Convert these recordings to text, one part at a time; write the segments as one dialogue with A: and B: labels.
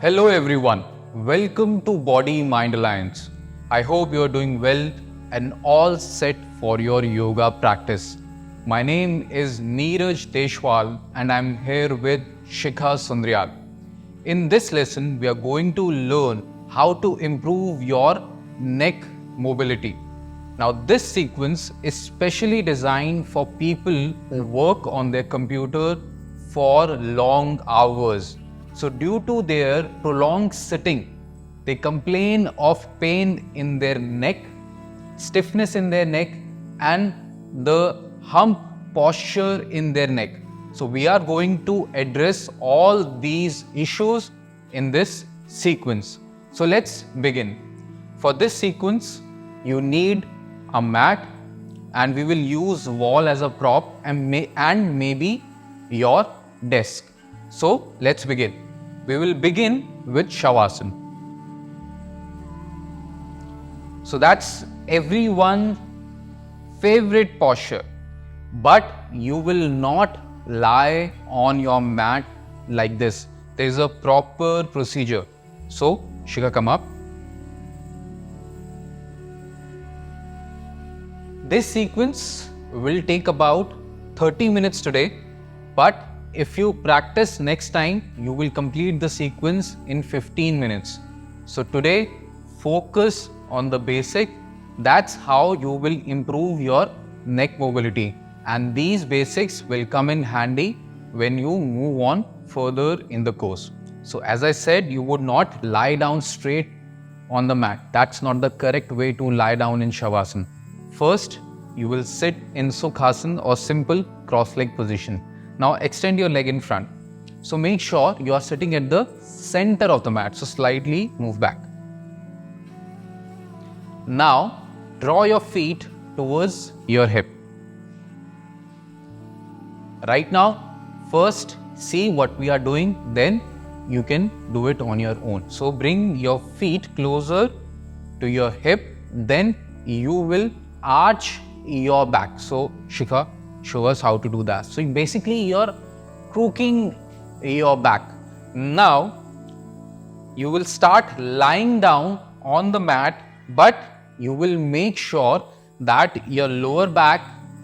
A: Hello everyone, welcome to Body Mind Alliance. I hope you are doing well and all set for your yoga practice. My name is Neeraj Deshwal and I am here with Shikha Sundrial. In this lesson, we are going to learn how to improve your neck mobility. Now this sequence is specially designed for people who work on their computer for long hours. So due to their prolonged sitting, they complain of pain in their neck, stiffness in their neck and the hump posture in their neck. So we are going to address all these issues in this sequence. So let's begin. For this sequence, you need a mat and we will use wall as a prop and maybe your desk. So let's begin. We will begin with Shavasana. So that's everyone's favorite posture, but you will not lie on your mat like this. There is a proper procedure. So Shikha, come up. This sequence will take about 30 minutes today, but if you practice next time, you will complete the sequence in 15 minutes. So today, focus on the basic. That's how you will improve your neck mobility. And these basics will come in handy when you move on further in the course. So as I said, you would not lie down straight on the mat. That's not the correct way to lie down in Shavasana. First, you will sit in Sukhasana or simple cross-leg position. Now extend your leg in front. So make sure you are sitting at the center of the mat. So slightly move back. Now draw your feet towards your hip. Right now, first see what we are doing, then you can do it on your own. So bring your feet closer to your hip, then you will arch your back. So Shikha, show us how to do that. So basically you're crooking your back. Now you will start lying down on the mat, but you will make sure that your lower back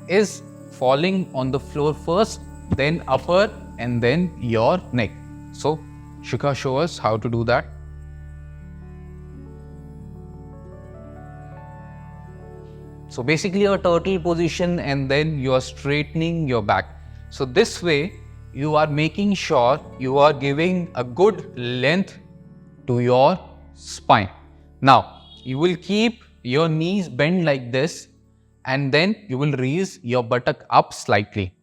A: is falling on the floor first, then upper and then your neck. So Shikha, show us how to do that. So basically a turtle position and then you are straightening your back. So this way you are making sure you are giving a good length to your spine. Now you will keep your knees bent like this and then you will raise your buttock up slightly.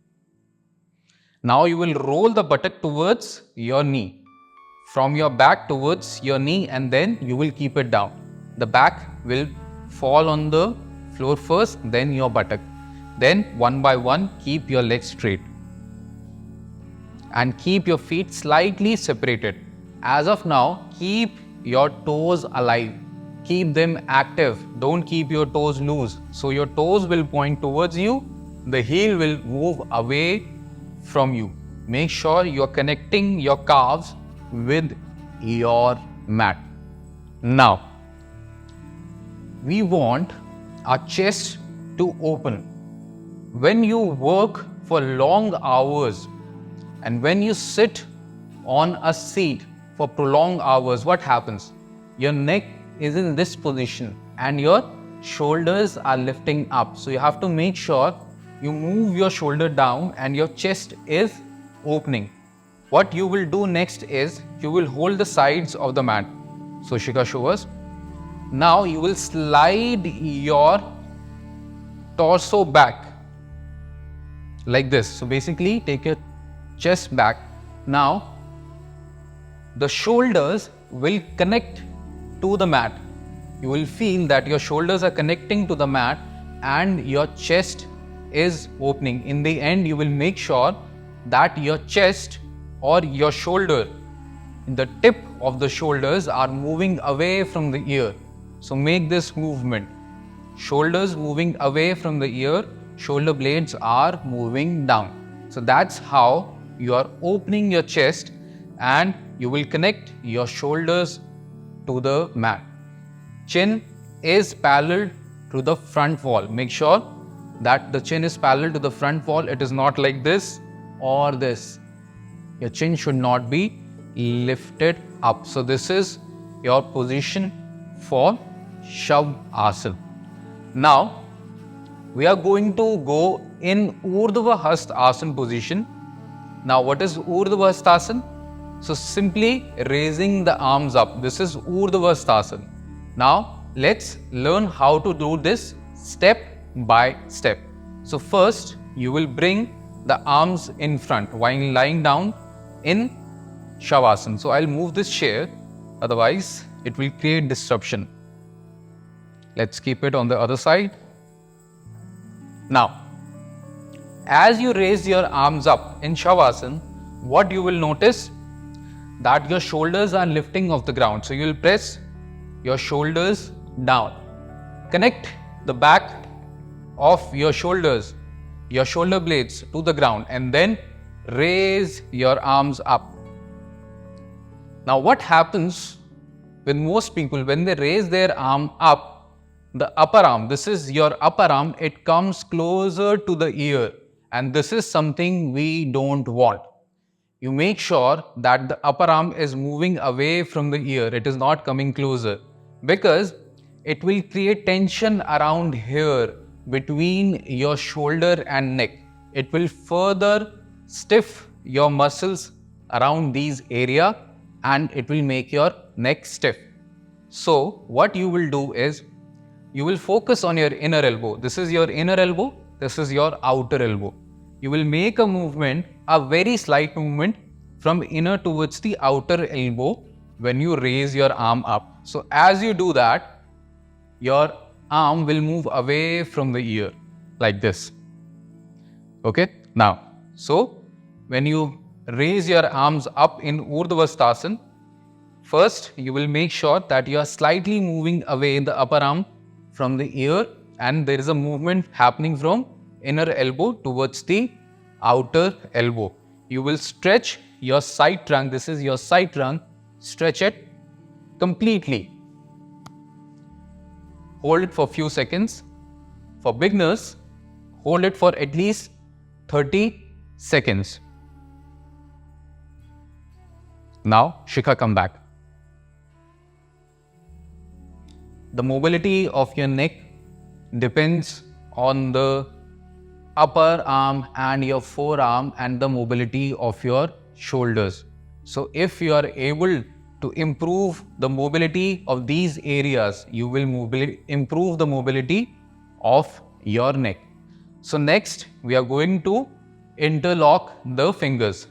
A: Now you will roll the buttock towards your knee, from your back towards your knee, and then you will keep it down. The back will fall on the floor first, then your buttock. Then one by one, keep your legs straight and keep your feet slightly separated. As of now, keep your toes alive. Keep them active. Don't keep your toes loose. So your toes will point towards you. The heel will move away from you. Make sure you are connecting your calves with your mat. Now, we want our chest to open. When you work for long hours and when you sit on a seat for prolonged hours, what happens? Your neck is in this position and your shoulders are lifting up. So you have to make sure you move your shoulder down and your chest is opening. What you will do next is you will hold the sides of the mat. So Shikha, show us. Now you will slide your torso back like this. So basically take your chest back. Now the shoulders will connect to the mat. You will feel that your shoulders are connecting to the mat and your chest is opening. In the end, you will make sure that your chest or your shoulder, the tip of the shoulders are moving away from the ear. So make this movement. Shoulders moving away from the ear, shoulder blades are moving down. So that's how you are opening your chest and you will connect your shoulders to the mat. Chin is parallel to the front wall. Make sure that the chin is parallel to the front wall. It is not like this or this. Your chin should not be lifted up. So this is your position for Shavasana. Now, we are going to go in Urdhva Hastasana position. Now, what is Urdhva Hastasana? So, simply raising the arms up. This is Urdhva Hastasana. Now, let's learn how to do this step by step. So, first, you will bring the arms in front while lying down in Shavasana. So, I'll move this chair, otherwise it will create disruption. Let's keep it on the other side. Now, as you raise your arms up in Shavasana, what you will notice that your shoulders are lifting off the ground. So, you will press your shoulders down. Connect the back of your shoulders, your shoulder blades to the ground, and then raise your arms up. Now, what happens with most people when they raise their arm up? The upper arm, this is your upper arm, it comes closer to the ear, and this is something we don't want. You make sure that the upper arm is moving away from the ear, it is not coming closer, because it will create tension around here between your shoulder and neck. It will further stiff your muscles around these area and it will make your neck stiff. So what you will do is, you will focus on your inner elbow. This is your inner elbow, this is your outer elbow. You will make a movement, a very slight movement from inner towards the outer elbow when you raise your arm up. So as you do that, your arm will move away from the ear like this. Okay, now, so when you raise your arms up in Urdhva Hastasana, first you will make sure that you are slightly moving away the upper arm from the ear, and there is a movement happening from inner elbow towards the outer elbow. You will stretch your side trunk, this is your side trunk, stretch it completely. Hold it for a few seconds. For beginners, hold it for at least 30 seconds. Now, Shikha, come back. The mobility of your neck depends on the upper arm and your forearm and the mobility of your shoulders. So, if you are able to improve the mobility of these areas, you will improve the mobility of your neck. So, next we are going to interlock the fingers.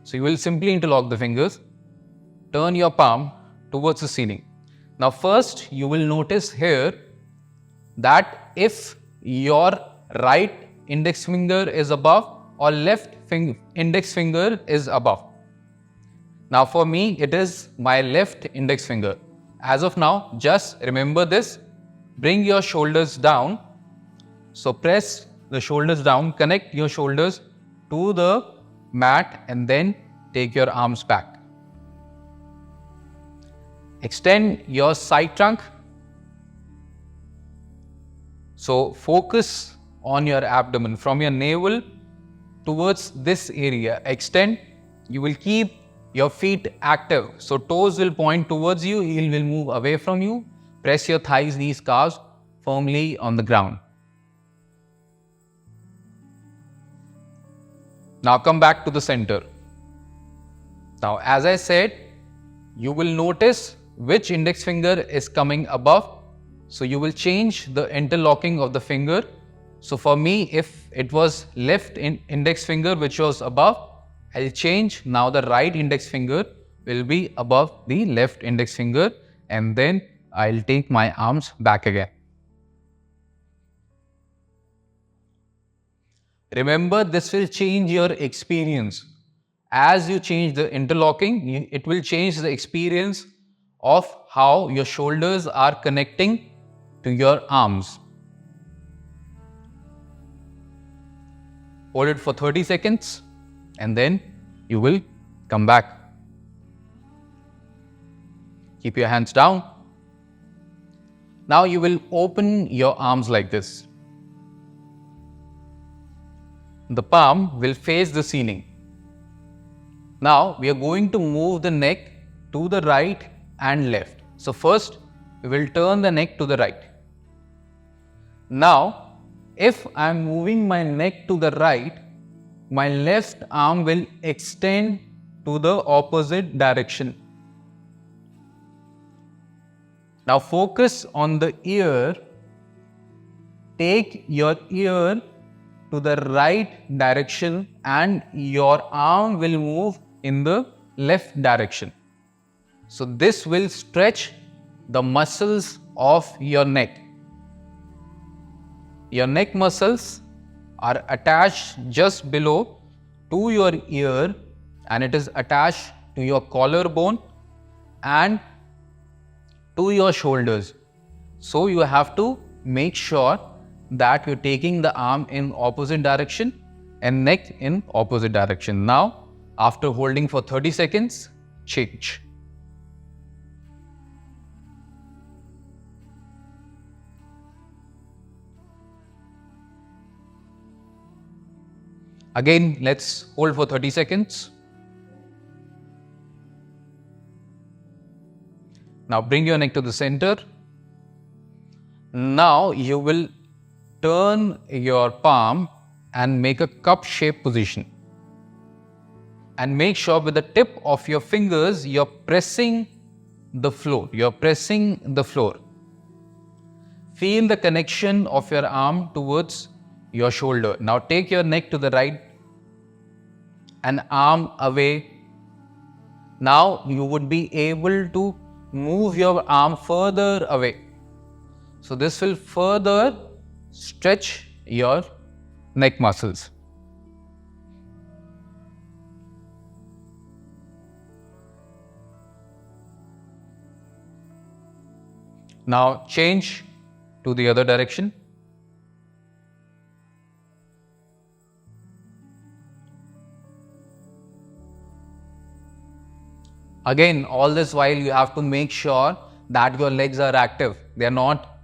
A: So, you will simply interlock the fingers, turn your palm towards the ceiling. Now, first you will notice here that if your right index finger is above or left index finger is above. Now, for me, it is my left index finger. As of now, just remember this. Bring your shoulders down. So, press the shoulders down, connect your shoulders to the mat and then take your arms back. Extend your side trunk. So, focus on your abdomen from your navel towards this area. Extend. You will keep your feet active. So, toes will point towards you, heel will move away from you. Press your thighs, knees, calves firmly on the ground. Now, come back to the center. Now, as I said, you will notice which index finger is coming above. So, you will change the interlocking of the finger. So, for me, if it was left index finger which was above, I'll change. Now, the right index finger will be above the left index finger, and then I'll take my arms back again. Remember, this will change your experience. As you change the interlocking, it will change the experience of how your shoulders are connecting to your arms. Hold it for 30 seconds and then you will come back. Keep your hands down. Now you will open your arms like this. The palm will face the ceiling. Now we are going to move the neck to the right and left. So first we will turn the neck to the right. Now if I am moving my neck to the right, my left arm will extend to the opposite direction. Now focus on the ear. Take your ear to the right direction and your arm will move in the left direction. So this will stretch the muscles of your neck. Your neck muscles are attached just below to your ear and it is attached to your collarbone and to your shoulders. So you have to make sure that you're taking the arm in opposite direction and neck in opposite direction. Now, after holding for 30 seconds, change. Again, let's hold for 30 seconds. Now bring your neck to the center. Now you will turn your palm and make a cup shape position. And make sure with the tip of your fingers, you're pressing the floor. You're pressing the floor. Feel the connection of your arm towards your shoulder. Now take your neck to the right and arm away. Now you would be able to move your arm further away. So this will further stretch your neck muscles. Now change to the other direction. Again, all this while you have to make sure that your legs are active. They are not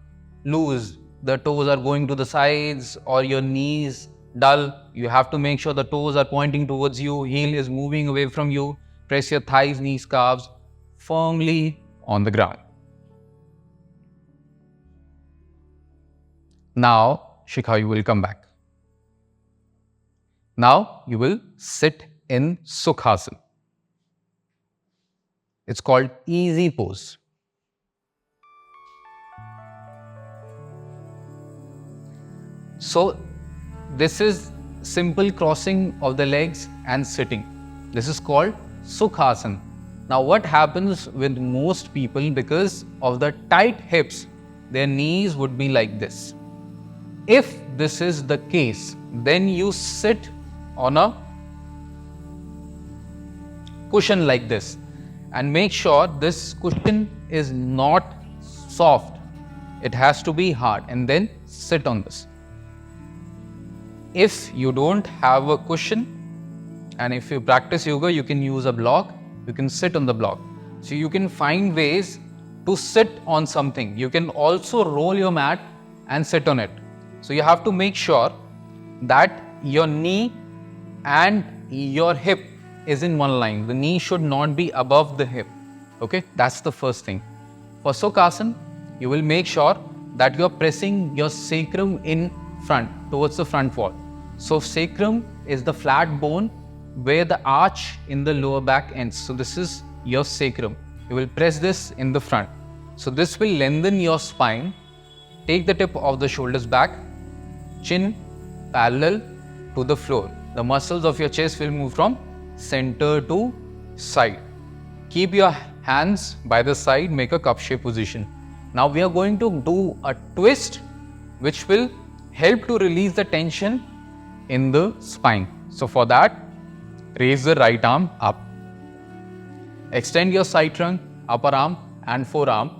A: loose. The toes are going to the sides or your knees dull. You have to make sure the toes are pointing towards you. Heel is moving away from you. Press your thighs, knees, calves firmly on the ground. Now, Shikha, you will come back. Now, you will sit in Sukhasana. It's called easy pose. So, this is simple crossing of the legs and sitting. This is called Sukhasana. Now, what happens with most people, because of the tight hips, their knees would be like this. If this is the case, then you sit on a cushion like this and make sure this cushion is not soft. It has to be hard and then sit on this. If you don't have a cushion and if you practice yoga, you can use a block, you can sit on the block. So you can find ways to sit on something. You can also roll your mat and sit on it. So you have to make sure that your knee and your hip is in one line. The knee should not be above the hip. Okay, that's the first thing. For Sukhasana, you will make sure that you are pressing your sacrum in front, towards the front wall. So sacrum is the flat bone where the arch in the lower back ends. So this is your sacrum. You will press this in the front. So this will lengthen your spine. Take the tip of the shoulders back, chin parallel to the floor. The muscles of your chest will move from center to side. Keep your hands by the side, make a cup shape position. Now we are going to do a twist which will help to release the tension in the spine. So for that, raise the right arm up. Extend your side trunk, upper arm and forearm.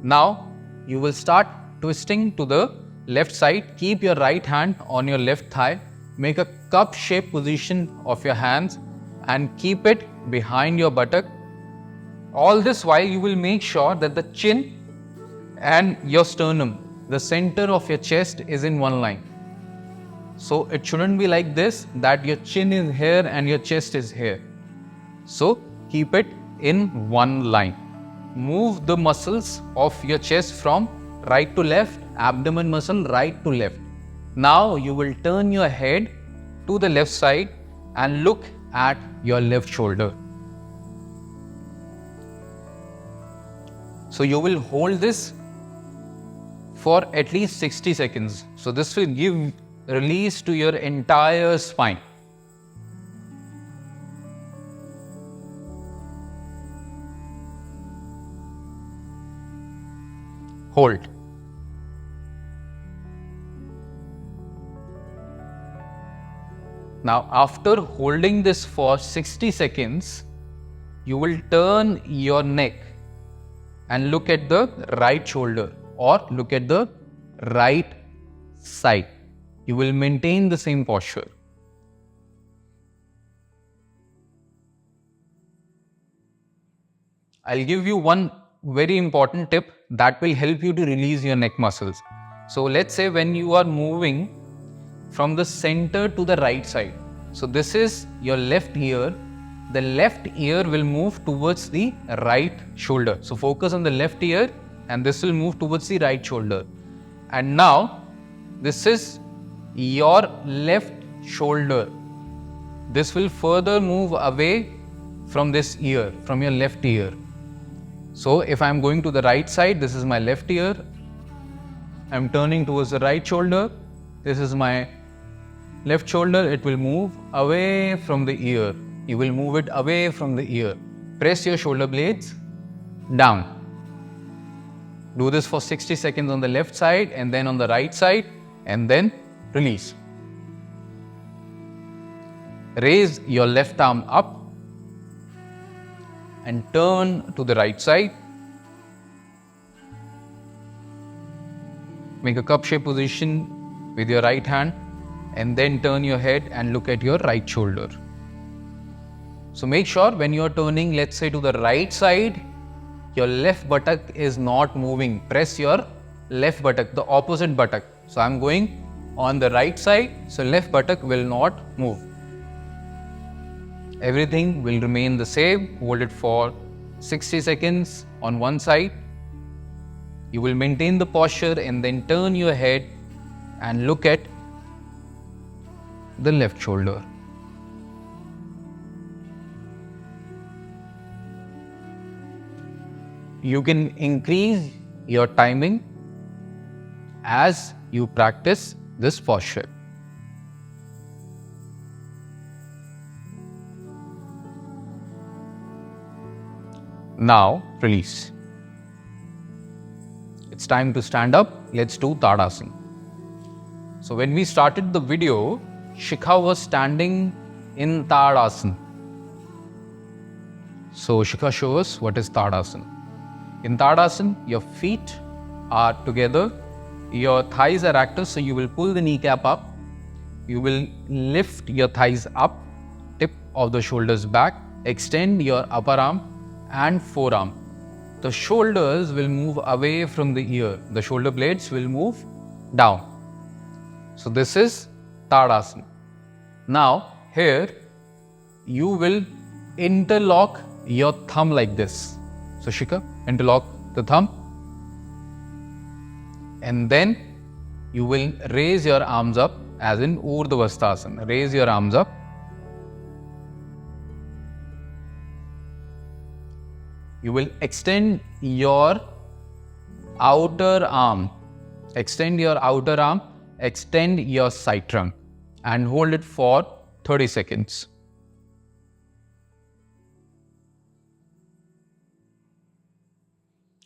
A: Now you will start twisting to the left side. Keep your right hand on your left thigh. Make a cup shape position of your hands and keep it behind your buttock All this while you will make sure that the chin and your sternum, the center of your chest, is in one line. So it shouldn't be like this, that your chin is here and your chest is here. So keep it in one line. Move the muscles of your chest from right to left, abdomen muscle right to left. Now you will turn your head to the left side and look at your left shoulder. So you will hold this for at least 60 seconds. So this will give release to your entire spine. Hold. Now after holding this for 60 seconds, you will turn your neck and look at the right shoulder or look at the right side. You will maintain the same posture. I'll give you one very important tip that will help you to release your neck muscles. So let's say when you are moving from the center to the right side. So this is your left ear. The left ear will move towards the right shoulder. So focus on the left ear and this will move towards the right shoulder. And now this is your left shoulder. This will further move away from this ear, from your left ear. So if I am going to the right side, this is my left ear. I am turning towards the right shoulder. This is my left shoulder. It will move away from the ear. You will move it away from the ear. Press your shoulder blades down. Do this for 60 seconds on the left side and then on the right side and then release. Raise your left arm up and turn to the right side. Make a cup shape position with your right hand and then turn your head and look at your right shoulder. So make sure when you are turning, let's say to the right side, your left buttock is not moving. Press your left buttock, the opposite buttock. So I am going on the right side, so left buttock will not move. Everything will remain the same. Hold it for 60 seconds on one side. You will maintain the posture and then turn your head and look at the left shoulder. You can increase your timing as you practice this posture. Now release. It's time to stand up. Let's do Tadasana. So when we started the video, Shikha was standing in Tadasana. So Shikha, show us what is Tadasana. In Tadasana, your feet are together, your thighs are active, so you will pull the kneecap up, you will lift your thighs up, tip of the shoulders back, extend your upper arm and forearm. The shoulders will move away from the ear, the shoulder blades will move down. So this is Tadasana. Now here you will interlock your thumb like this. So Shikha, interlock the thumb and then you will raise your arms up as in Urdhvasthasana. Raise your arms up. You will extend your outer arm. Extend your outer arm, extend your side trunk and hold it for 30 seconds.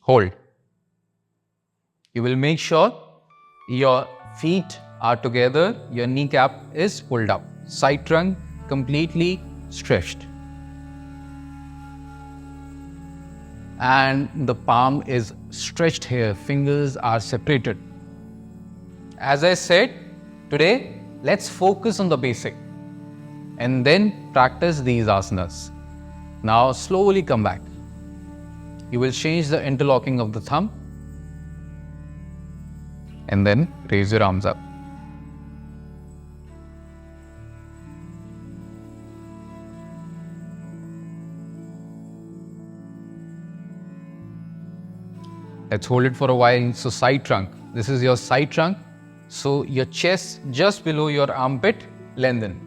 A: Hold. You will make sure your feet are together, your kneecap is pulled up, side trunk completely stretched. And the palm is stretched here, fingers are separated. As I said, today let's focus on the basic and then practice these asanas. Now slowly come back. you will change the interlocking of the thumb and then raise your arms up. Let's hold it for a while. So side trunk, this is your side trunk. So your chest just below your armpit, lengthen.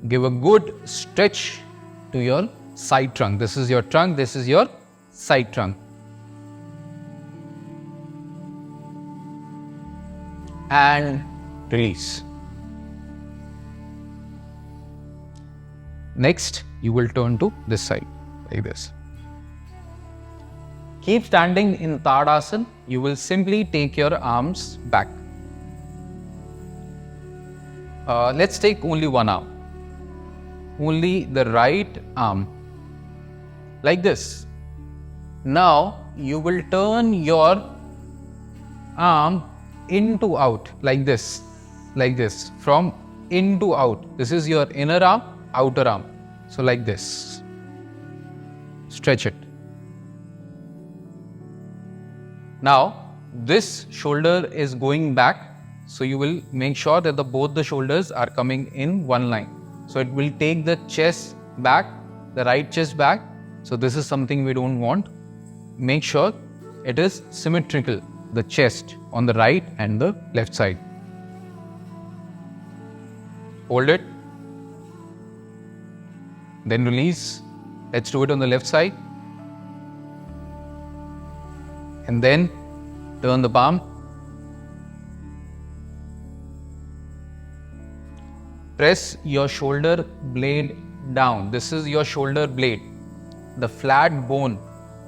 A: Give a good stretch to your side trunk. This is your trunk, this is your side trunk. And release. Next, you will turn to this side, like this. Keep standing in Tadasana. You will simply take your arms back. Let's take only one arm. Only the right arm, like this. Now you will turn your arm in to out, like this, from in to out. This is your inner arm, outer arm. So like this. Stretch it. Now this shoulder is going back, so you will make sure that both the shoulders are coming in one line. So it will take the chest back, the right chest back. So this is something we don't want. Make sure it is symmetrical, the chest on the right and the left side. Hold it. Then release. Let's do it on the left side. And then turn the palm. Press your shoulder blade down. This is your shoulder blade, the flat bone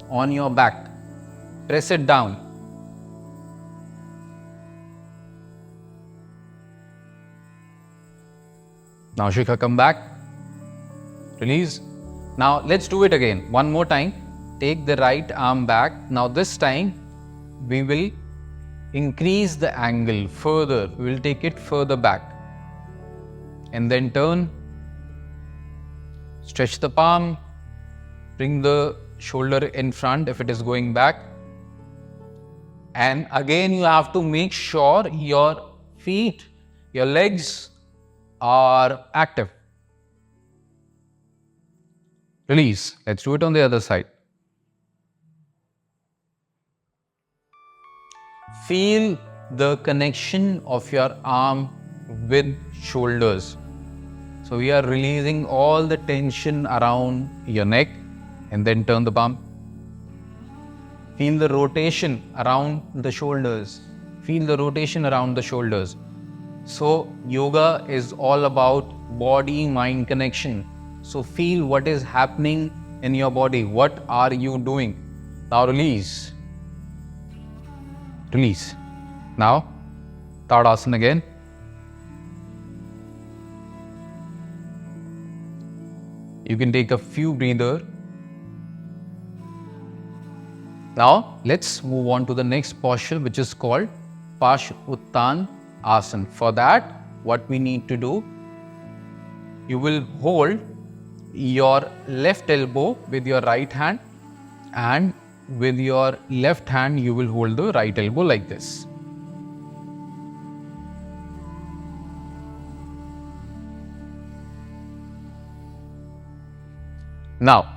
A: on your back. Press it down. Now Shikha, come back. Release. Now let's do it again. One more time. Take the right arm back. Now this time we will increase the angle further. We will take it further back. And then turn. Stretch the palm. Bring the shoulder in front if it is going back. And again you have to make sure your feet, your legs are active. Release. Let's do it on the other side. Feel the connection of your arm with shoulders. So we are releasing all the tension around your neck and then turn the palm. Feel the rotation around the shoulders. Feel the rotation around the shoulders. So yoga is all about body-mind connection. So feel what is happening in your body. What are you doing? Now release. Release. Now Tadasana again. You can take a few breathers. Now let's move on to the next posture, which is called Paschimottanasana Asana. For that, what we need to do, you will hold your left elbow with your right hand, and with your left hand you will hold the right elbow like this. Now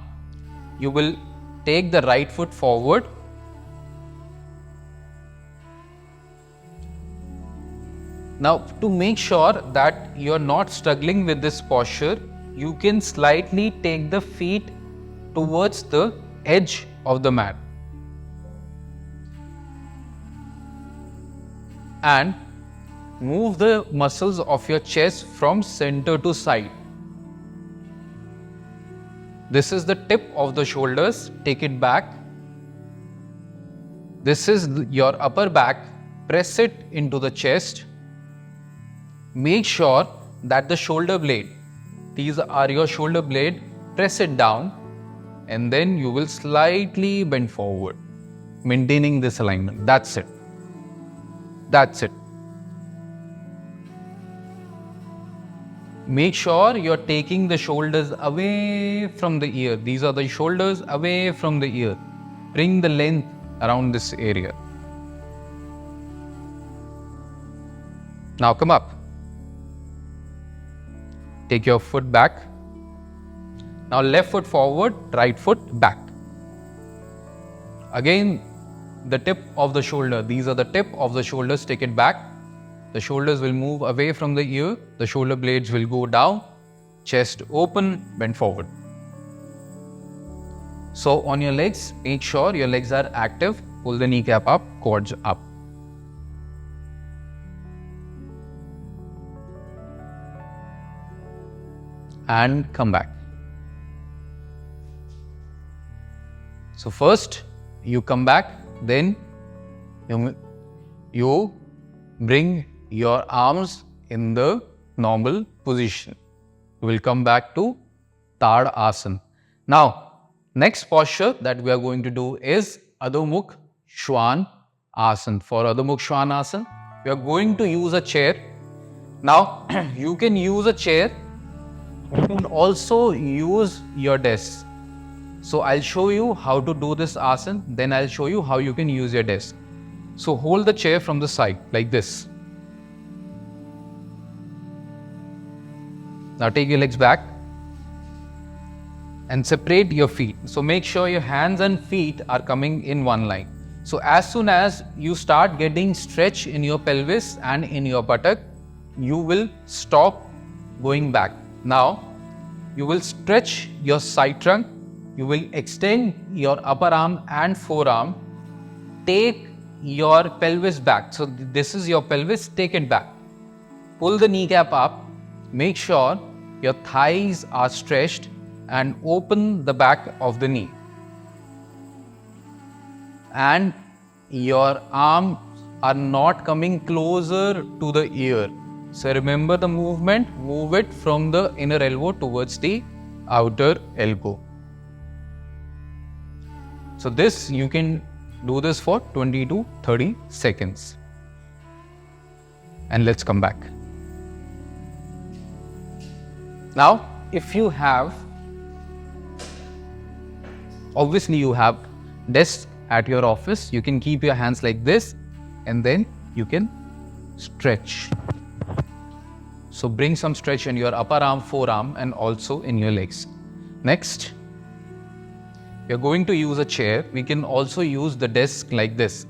A: you will take the right foot forward. Now to make sure that you are not struggling with this posture, you can slightly take the feet towards the edge of the mat and move the muscles of your chest from center to side. This is the tip of the shoulders. Take it back. This is your upper back. Press it into the chest. Make sure that the shoulder blade, these are your shoulder blade, press it down, and then you will slightly bend forward, maintaining this alignment. That's it. That's it. make sure you're taking the shoulders away from the ear. These are the shoulders away from the ear. Bring the length around this area. Now come up. Take your foot back. Now left foot forward, right foot back. Again, the tip of the shoulder. These are the tip of the shoulders. Take it back. The shoulders will move away from the ear. The shoulder blades will go down. Chest open, bend forward. So on your legs, make sure your legs are active. Pull the kneecap up, quads up. And come back. So first you come back, then you bring your arms in the normal position. We will come back to Tad Asana. Now, next posture that we are going to do is Adho Mukh Shwan Asana. For Adho Mukh Shwan Asana, we are going to use a chair. Now, you can use a chair. You can also use your desk. So I'll show you how to do this asana, then I'll show you how you can use your desk. So hold the chair from the side like this. Now take your legs back and separate your feet. So make sure your hands and feet are coming in one line. So as soon as you start getting stretch in your pelvis and in your buttock, you will stop going back. Now you will stretch your side trunk. You will extend your upper arm and forearm. Take your pelvis back. So this is your pelvis, take it back. Pull the kneecap up. Make sure your thighs are stretched and open the back of the knee. And your arms are not coming closer to the ear. So remember the movement, move it from the inner elbow towards the outer elbow. So this, you can do this for 20 to 30 seconds. And let's come back. Now, if you have, obviously you have desk at your office, you can keep your hands like this and then you can stretch. So bring some stretch in your upper arm, forearm and also in your legs. Next, we are going to use a chair. We can also use the desk like this.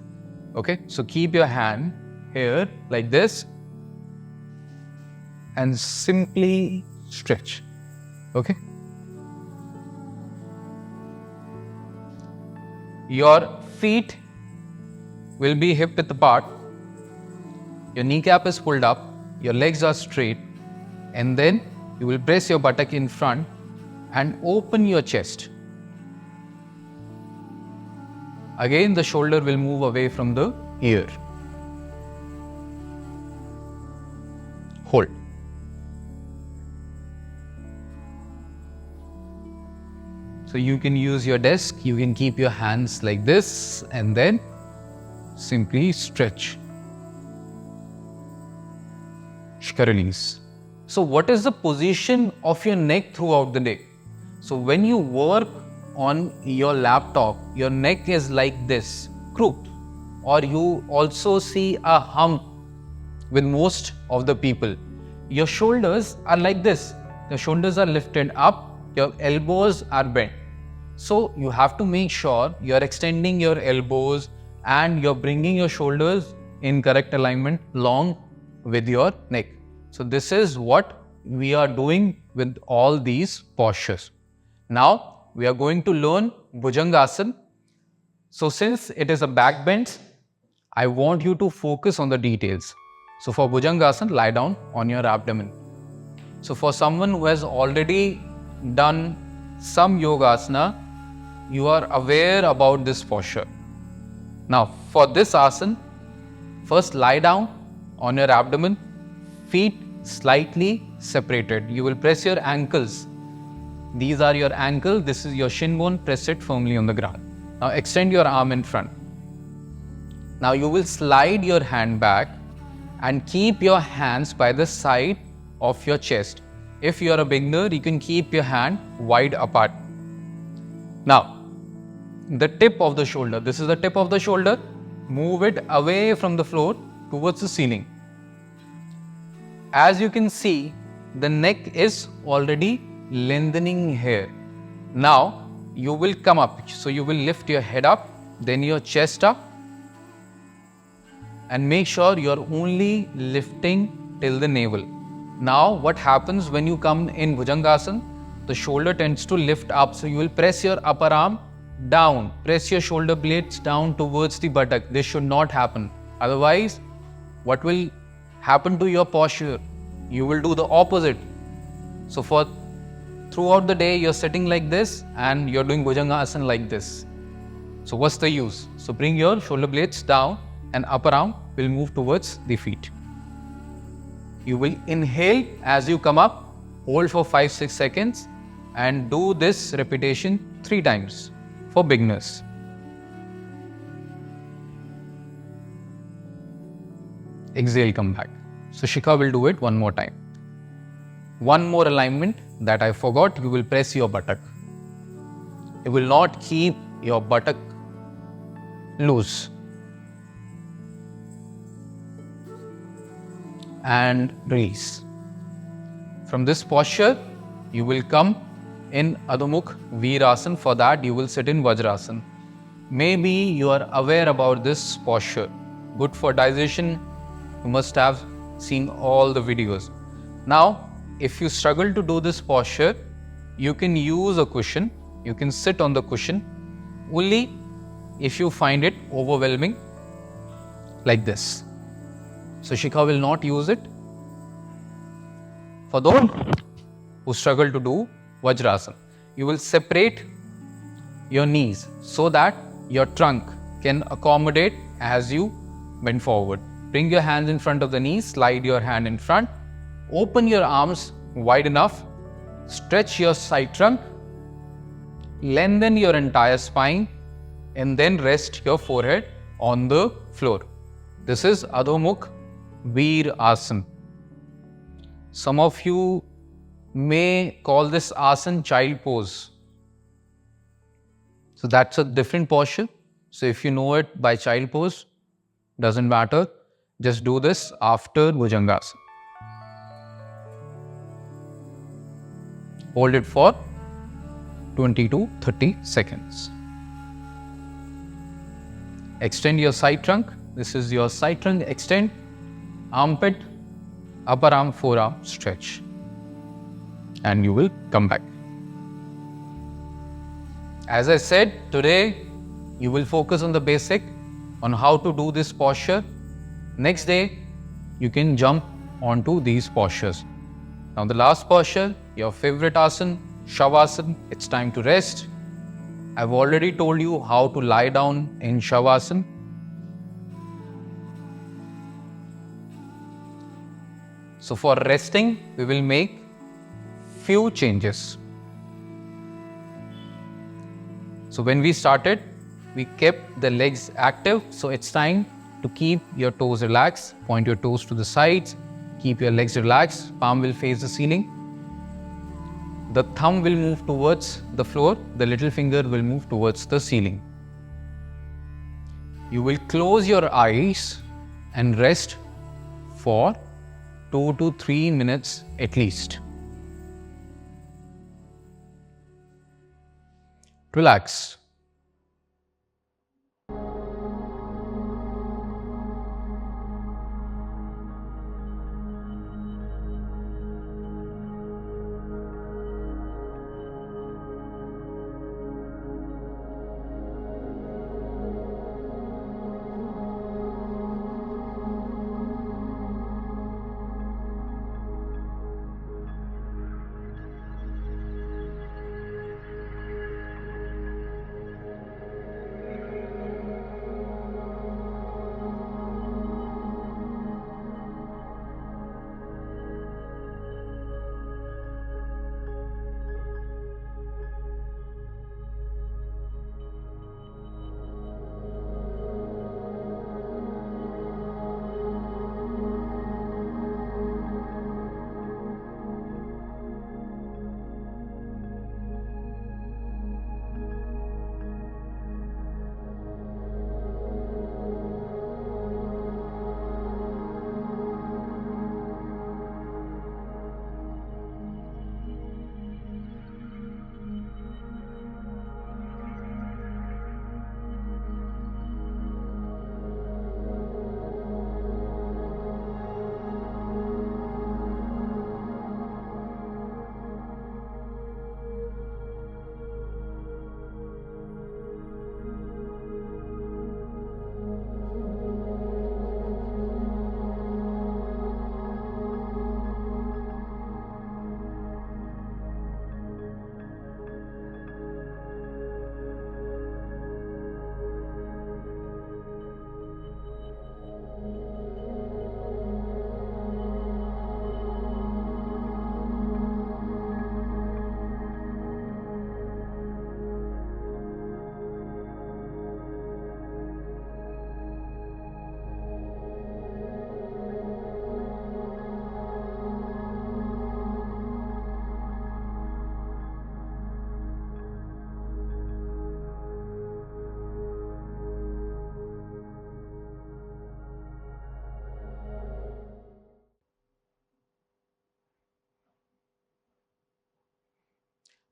A: Okay, so keep your hand here like this and simply stretch. Okay. Your feet will be hip width apart. Your kneecap is pulled up. Your legs are straight. And then you will press your buttock in front and open your chest. Again, the shoulder will move away from the ear. Hold. So you can use your desk, you can keep your hands like this and then simply stretch. Release. So what is the position of your neck throughout the day? So when you work on your laptop, your neck is like this, crooked, or you also see a hump with most of the people. Your shoulders are like this. The shoulders are lifted up, your elbows are bent. So you have to make sure you're extending your elbows and you're bringing your shoulders in correct alignment along with your neck. So this is what we are doing with all these postures. Now we are going to learn Bhujangasana. So since it is a back bend, I want you to focus on the details. So for Bhujangasana, lie down on your abdomen. So for someone who has already done some Yogasana, you are aware about this posture. Now for this asana, first lie down on your abdomen, feet slightly separated. You will press your ankles. These are your ankle, this is your shin bone, press it firmly on the ground. Now extend your arm in front. Now you will slide your hand back and keep your hands by the side of your chest. If you are a beginner, you can keep your hand wide apart. Now, the tip of the shoulder, this is the tip of the shoulder, move it away from the floor towards the ceiling. As you can see, the neck is already lengthening here. Now, you will come up. So, you will lift your head up, then your chest up, and make sure you are only lifting till the navel. Now, what happens when you come in Bhujangasana? The shoulder tends to lift up. So, you will press your upper arm down. Press your shoulder blades down towards the buttock. This should not happen. Otherwise, what will happen to your posture? You will do the opposite. So, throughout the day, you're sitting like this and you're doing Bhujangasana like this. So, what's the use? So, bring your shoulder blades down and upper arm will move towards the feet. You will inhale as you come up, hold for 5-6 seconds and do this repetition 3 times for beginners. Exhale, come back. So Shikha will do it one more time. One more alignment that I forgot, you will press your buttock. You will not keep your buttock loose. And release. From this posture, you will come in Adho Mukh Virasana. For that, you will sit in Vajrasana. Maybe you are aware about this posture. Good for digestion. You must have seen all the videos. Now, if you struggle to do this posture, you can use a cushion. You can sit on the cushion. Only if you find it overwhelming, like this. So Shikha will not use it. For those who struggle to do Vajrasana, you will separate your knees so that your trunk can accommodate as you bend forward. Bring your hands in front of the knees, slide your hand in front, open your arms wide enough, stretch your side trunk, lengthen your entire spine, and then rest your forehead on the floor. This is Adho Mukh Virasana. Some of you may call this asana child pose. So that's a different posture. So if you know it by child pose, doesn't matter. Just do this after Bhujangasana. Hold it for 20 to 30 seconds. Extend your side trunk. This is your side trunk. Extend. Armpit, upper arm, forearm, stretch. And you will come back. As I said, today you will focus on the basic, on how to do this posture. Next day, you can jump onto these postures. Now the last posture, your favorite asana, Shavasana, it's time to rest. I've already told you how to lie down in Shavasana. So for resting, we will make few changes. So when we started, we kept the legs active. So it's time to keep your toes relaxed. Point your toes to the sides. Keep your legs relaxed. Palm will face the ceiling. The thumb will move towards the floor. The little finger will move towards the ceiling. You will close your eyes and rest for 2 to 3 minutes at least. Relax.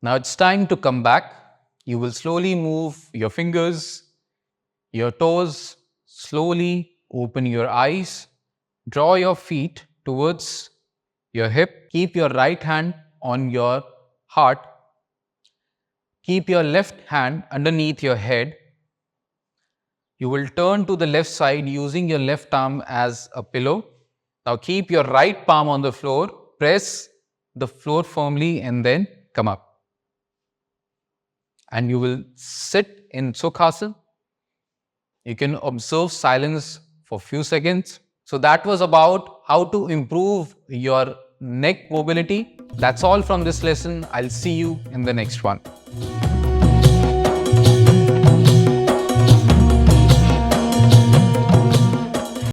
A: Now it's time to come back. You will slowly move your fingers, your toes, slowly open your eyes, draw your feet towards your hip, keep your right hand on your heart, keep your left hand underneath your head. You will turn to the left side using your left arm as a pillow. Now keep your right palm on the floor, press the floor firmly and then come up. And you will sit in Sukhasana. You can observe silence for few seconds. So that was about how to improve your neck mobility. That's all from this lesson. I'll see you in the next one.